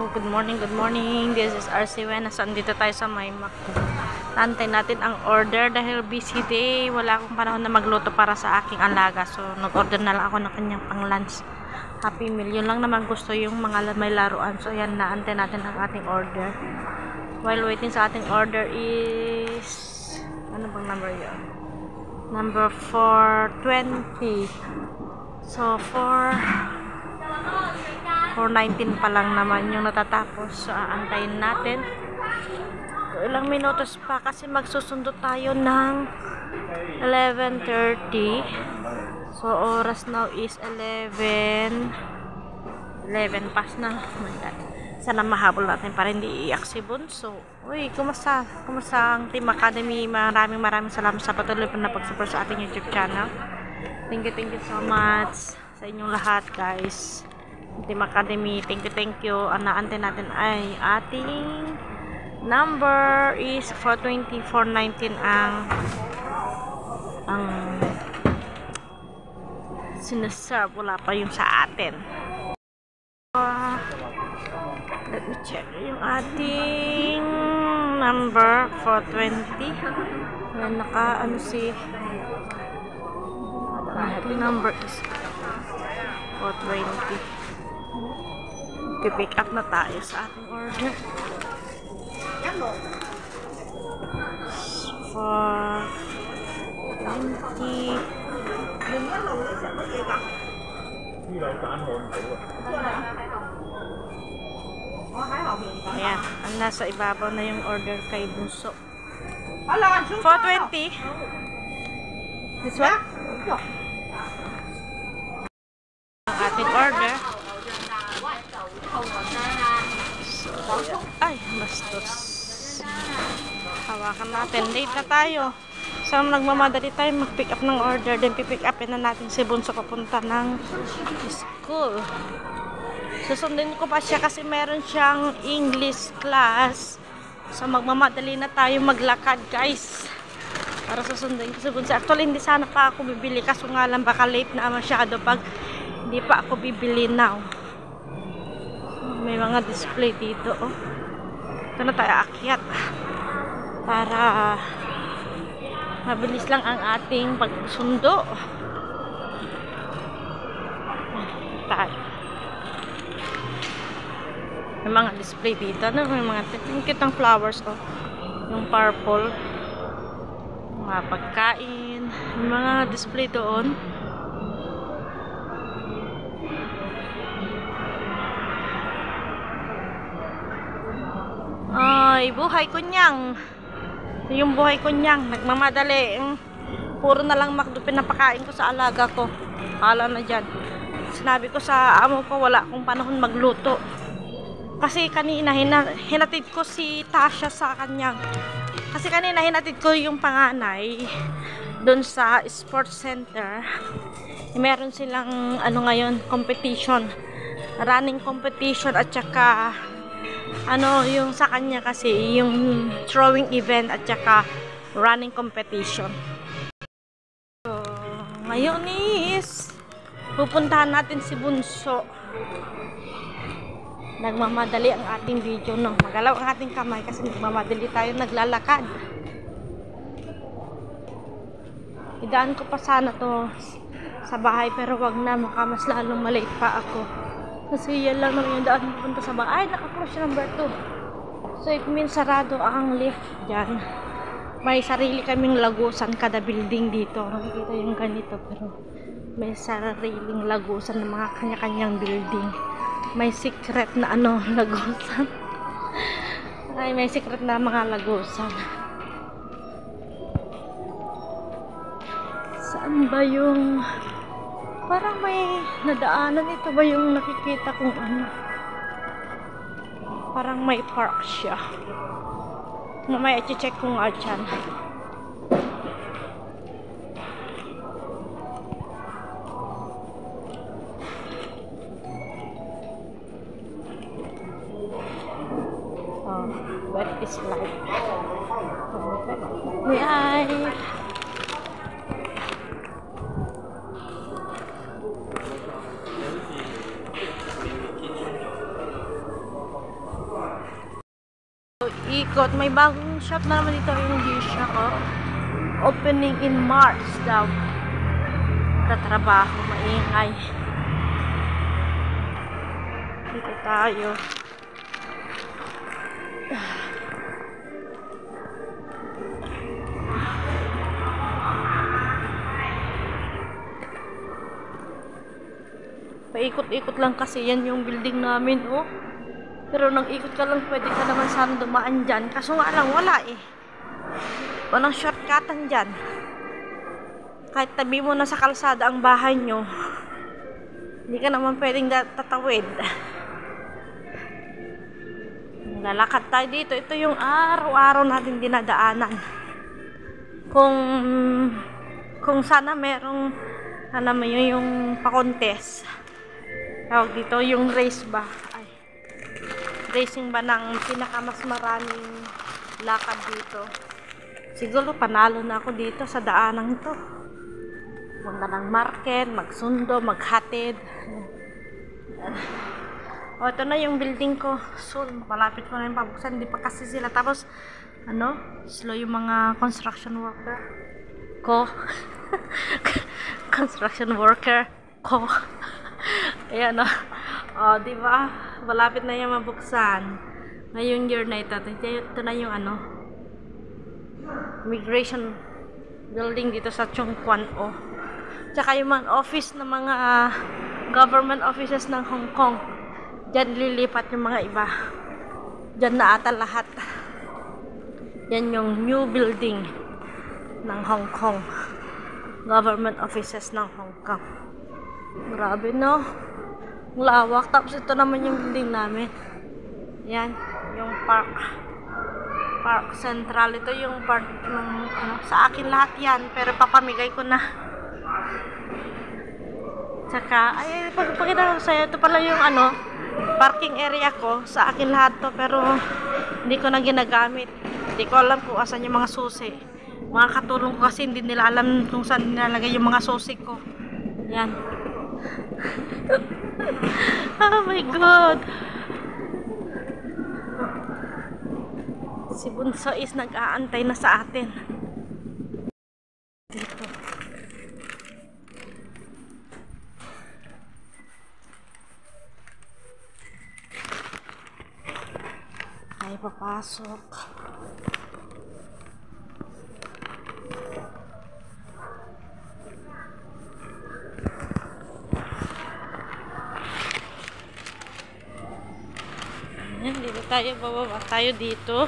Good morning, good morning. This is RC Wenas. Andito tayo sa may Macdo. Nantay natin ang order dahil busy day. Wala akong panahon na magluto para sa aking alaga. So, nag-order na lang ako ng kanyang pang-lunch. Happy Meal. Yun lang naman gusto yung mga may laruan. So, yan, naantay natin ang ating order. While waiting sa ating order is... ano bang number yun? Number 420. So, 419 pa lang naman yung natatapos. So, aantayin natin. So, ilang minutos pa kasi magsusundo tayo ng 11:30. So, oras now is 11 pas na. Oh my God. Sana mahabol natin para hindi iiyak si Bunso. Uy, kumusta? Kumusta ang Team Academy? Maraming salamat sa patuloy na pag-support sa ating YouTube channel. Thank you so much sa inyong lahat, guys. Team Academy, thank you. Ang naantay natin ay ating number is 420, 419 ang sinaserve. Wala pa yung sa atin. Let me check yung ating number 420. Yan, naka ano si ating number is 420. Pick up na tayo sa ating order. For 20. Ayan, ang nasa ibabaw na yung order kay Bunso. 420. This one? Ang ating order. Ay, bastos. Hawakan natin. Late na tayo. So, nagmamadali tayo mag-pick up ng order. Then, pipick upin na natin si Bunso papunta ng school. Susundin ko pa siya kasi meron siyang English class. So, magmamadali na tayo maglakad, guys. Para susundin ko si Bunso. Actually, hindi sana pa ako bibili. Kaso nga lang, baka late na masyado pag hindi pa ako bibili now. May mga display dito, oh. Ito na tayo akyat para mabilis lang ang ating pagsundo. Tayo. May mga display dito, no? May mga kitang flowers, oh. Yung purple. Mga pagkain. May mga display doon. Ay, buhay kunyang. Yung buhay kunyang, nagmamadali. Puro na lang McDo pinapakain ko sa alaga ko. Hala na dyan. Sinabi ko sa amo ko, wala akong panahon magluto. Kasi kanina, hinatid ko si Tasha sa kanyang. Kasi kanina, hinatid ko yung panganay doon sa sports center. Meron silang, ano ngayon, competition. Running competition at saka ano yung sa kanya kasi yung throwing event at saka running competition. So, ngayon is pupuntahan natin si Bunso. Nagmamadali ang ating video, no? Magalaw ang ating kamay kasi nagmamadali tayo naglalakad. Idaan ko pa sana to sa bahay pero wag na, maka mas lalong malate pa ako. Kasi yan lang naman yung daan pupunta sa bahay. Ay, naka-close number 2. So, it means sarado ang lift dyan. May sarili kaming lagusan kada building dito. Nakikita yung ganito. Pero may sariling lagusan ng mga kanya-kanyang building. May secret na ano, lagusan. Ay, may secret na mga lagusan. Saan ba yung... Parang may nadaanan. Ito ba yung nakikita kong ano? Parang may park siya. Mamaya i-check ko nga dyan. Oh, what is life? May ay... ikot. May bagong shop na naman dito yung G-Shock, oh. Opening in March daw. Tatrabaho, maingay. Dito tayo. Paikot-ikot lang kasi yan yung building namin, oh. Pero nang ikot ka lang, pwede ka naman sana dumaan dyan. Kaso nga lang, wala eh. Walang shortcutan dyan. Kahit tabi mo na sa kalsada ang bahay nyo, hindi ka naman pwedeng tatawid. Lalakad tayo dito. Ito yung araw-araw natin dinadaanan. Kung sana merong, alam mo yun, yung pa-contest. Tawag dito, yung race ba? Ay, racing ba ng pinakamas maraming lakad dito. Siguro panalo na ako dito sa daanang ito. Punta ng market, magsundo, maghatid. O, ito na yung building ko. Soon, malapit ko na yung pabuksan. Hindi pa kasi sila. Tapos, slow yung mga construction worker ko. Construction worker ko. Ayan, o, diba? Malapit na yung mabuksan. Ngayong year na ito. Ito na yung immigration building dito sa Chongquan, o. Tsaka yung mga office ng mga government offices ng Hong Kong. Diyan lilipat yung mga iba. Diyan na ata lahat. Yan yung new building ng Hong Kong. Government offices ng Hong Kong. Grabe, no? Lawak. Tapos ito naman yung building namin. Yan. Yung park central. Ito yung part ng sa akin lahat yan. Pero papamigay ko na. Tsaka, ay, pagkita ko sa'yo, ito pala yung parking area ko. Sa akin lahat to, pero hindi ko na ginagamit. Hindi ko alam kung asan yung mga susi. Mga katulong ko kasi hindi nila alam kung saan nilalagay yung mga susi ko. Yan. Oh my God. Si Bunso is nag-aantay na sa atin. Dito. Ay, papasok. Ayan, dito tayo, bababa tayo dito.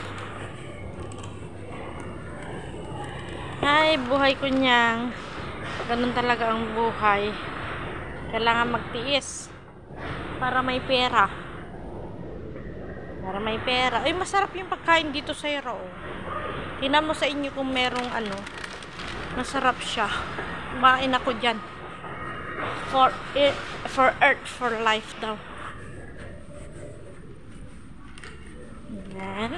Ay, buhay ko niyang. Ganun talaga ang buhay. Kailangan magtiis para may pera. Para may pera. Ay, masarap yung pagkain dito sa Iro. Tingnan mo sa inyo kung merong masarap siya. Kumain ako dyan. For earth, for life daw. Ayan.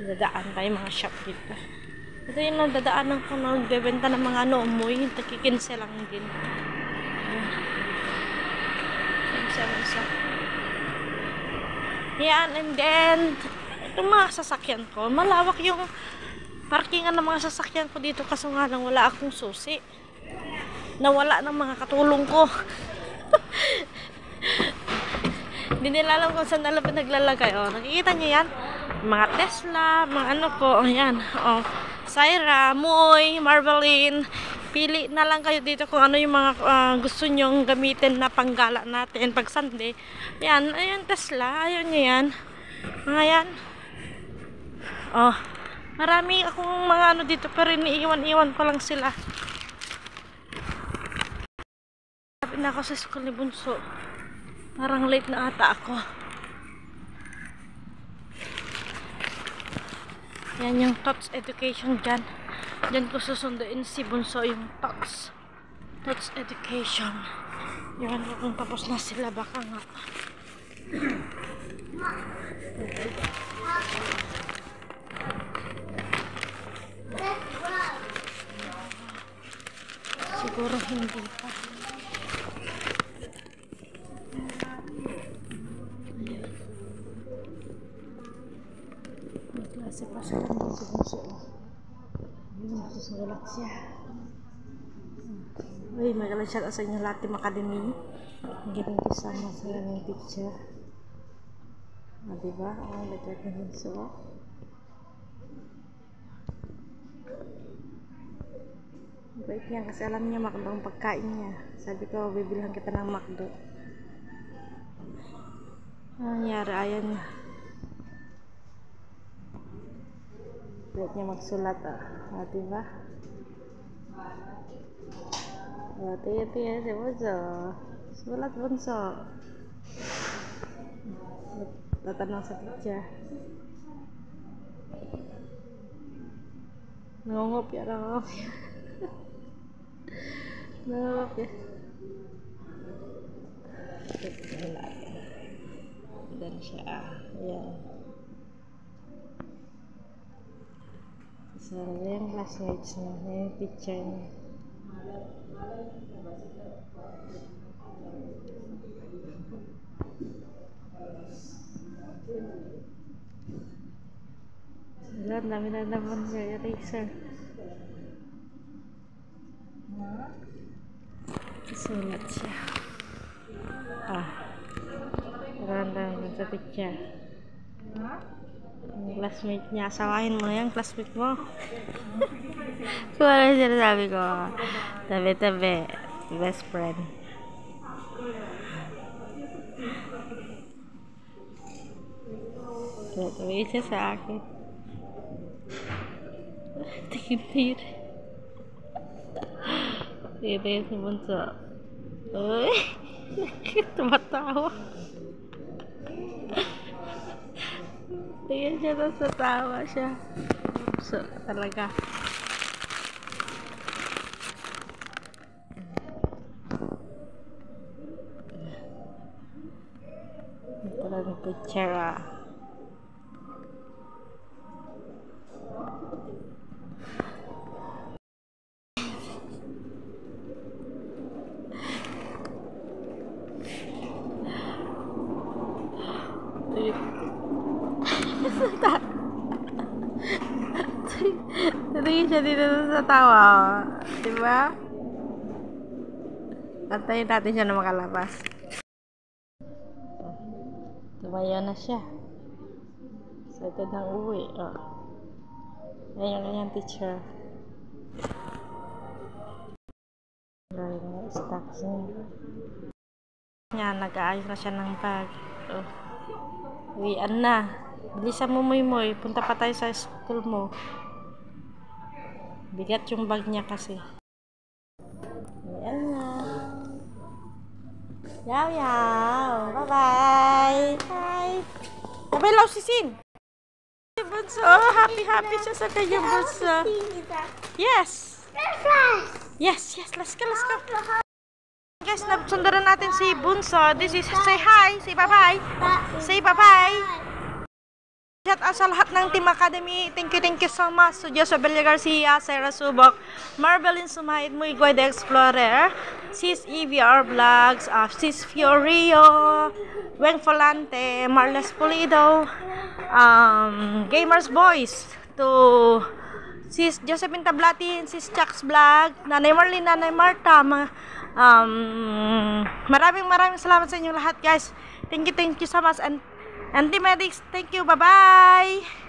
Dadaan tayo mga shop dito. Ito yung nadadaanan ko na nagbebenta ng mga umoy. Takikinse lang din. Kinse. Yan, and then itong mga sasakyan ko, malawak yung parkingan ng mga sasakyan ko dito, kaso nga lang wala akong susi. Nawala ng mga katulong ko. Hindi nila alam kung saan nila naglalagay. Nakikita niyo yan? Mga Tesla, mga ko. Ayan. Syra, Moy, Marveline. Pili na lang kayo dito kung ano yung mga gusto nyong gamitin na panggala natin pag Sunday. Yan, ayun Tesla, ayun nyo yan. Mga yan. Marami akong mga dito pero iniiwan-iwan ko lang sila. Sabi na ako sa school ni Bunso. Parang late na ata ako. Yan yung Tots Education dyan. Diyan ko susunduin si Bunso yung Tots Education. Yan kung tapos na sila, baka nga. Siguro hindi pa. Kasi pasok naman si Bunso. Ayun, magsusulat siya. Uy, magalang siya sa inyo lahat Team Academy. Ganun kasama sa ng picture. Diba? Ang lagyan ng Bunso. Bait niya kasi alam niya McDo ang pagkain niya. Sabi ko, bibilhan kita ng McDo. Nangyari, ayan niya. Bait niya magsulat diba? Tiya si Bunso. Sulat Bunso. Tatanong sa teacher. Nangungop ya. Nangungop ya. Dan siya. Ayan. So, yung classmates niya. Yung picture niya. Wala, dami na naman siya. Eraser. Sulat siya. Randang sa picture. Yung classmate niya. Asawahin mo na yan, classmate mo. Kung ano siya sabi ko. Tabi-tabi. Best friend. Tabi siya sa akin. Tingin-tingin. Tingin-tingin si Bunso. Uy! Tumatawa. Tingin siya sa tawa siya. So, talaga. Ito lang yung picture Tingin siya dito sa tawa. Diba? Antayin natin siya na makalabas. Tumayo na siya. Excited ng uwi. Ayan yung kanyang teacher. Dahil na stocks niya. Nag-aayos na siya ng bag. Uwian na. Bilisan mo, Moy. Punta pa tayo sa school mo. Bigat yung bag niya kasi. Ayan na. Yaw. Bye-bye. Bye. Nabilaw si Sin. Bunso. Happy siya sa kanyang bunso. Yes. Yes. Let's go. Guys, sundaran natin si Bunso. This is, say hi. Say bye-bye. Say bye-bye. Shout out sa lahat ng Team Academy. Thank you so much. So, Joseph Belia Garcia, Sarah Subok, Marvelin Sumait, Muy the Explorer, Sis EVR Vlogs, Sis Fiorio, Weng Folante, Marles Pulido, Gamers Boys, to Sis Josephine Tablatin, Sis Chucks Vlog, Nanay Marlene, Nanay Marta, maraming salamat sa inyo lahat, guys. Thank you so much. And Team Medics, thank you. Bye-bye.